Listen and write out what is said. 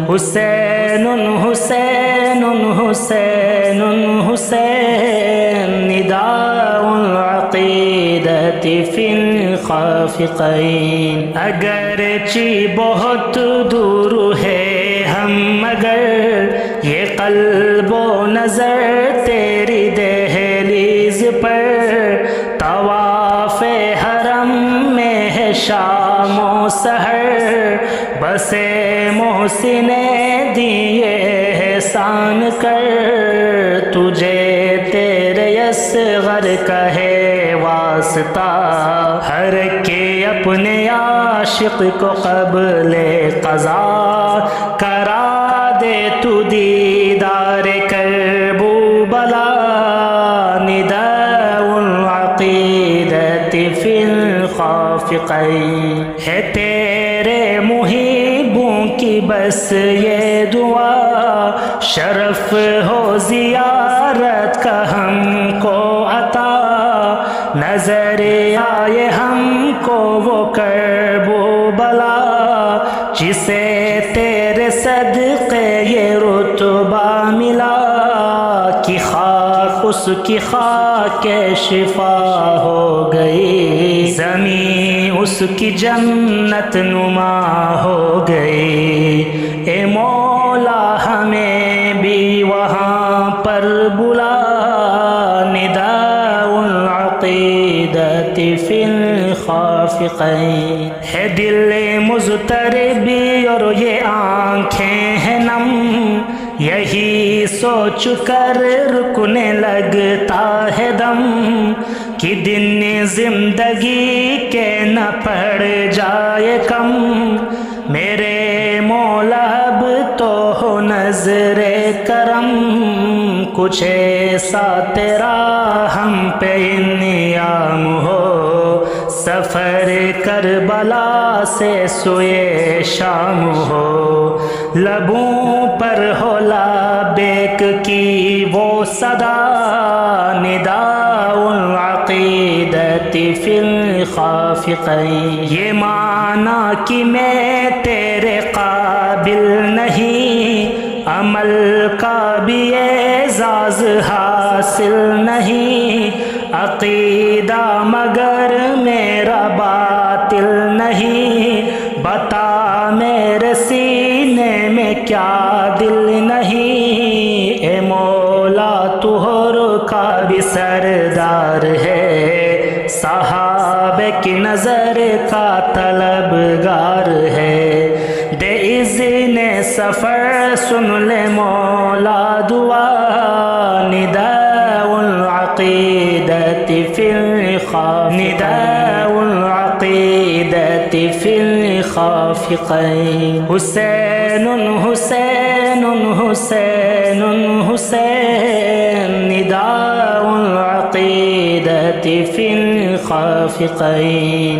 حسین حسین حسین حسین نداء العقیدۃ فی الخافقین. اگرچہ بہت دور ہے ہم مگر یہ قلب و نظر تیری دہلیز پر. طواف حرم میں ہے شام و سحر بسے محسن دیے احسان کر. تجھے تیرے اصغر کا ہے واسطہ ہر کے اپنے عاشق کو قبل قضا کرا دے تو دیدار کربلا. نداء العقیدۃ فی الخافقین. ہے تیرے محبوں کی بس یہ دعا شرف ہو زیارت کا ہم کو عطا. نظر آئے ہم کو وہ کرب و بلا جسے تیرے صدقے یہ رتبہ ملا. کہ خاک اس کی خاک شفا ہو گئی زمین اس کی جنت نما ہو گئی. اے مولا ہمیں بھی وہاں پر بلا. نداء العقیدۃ فی الخافقین. ہے دل مضطربی اور یہ آنکھیں ہیں نم یہی سوچ کر رکنے لگتا ہے دم. کہ دن زندگی کے نہ پڑ جائے کم. میرے مولا اب تو ہو نظر کرم کچھ ایسا تیرا ہم پہ انعام ہو. سفر کربلا سے سوئے شام ہو لبوں پر ہو لبیک کی وہ صدا. نداء العقیدۃ فی الخافقین. یہ معنی کہ میں تیرے قابل نہیں عمل کا بھی اعزاز حاصل نہیں. عقیدہ مگر میرا باطل نہیں. بتا میرے سینے میں کیا دل نہیں. اے مولا تو ہر کا بھی سردار ہے صحابہ کی نظر کا طلبگار ہے. دے اذن سفر سن لے مولا دعا. نداء العقیدۃ فی العقیدۃ فی الخافقین. حسین حسین حسین حسین نداء العقیدۃ فی الخافقین.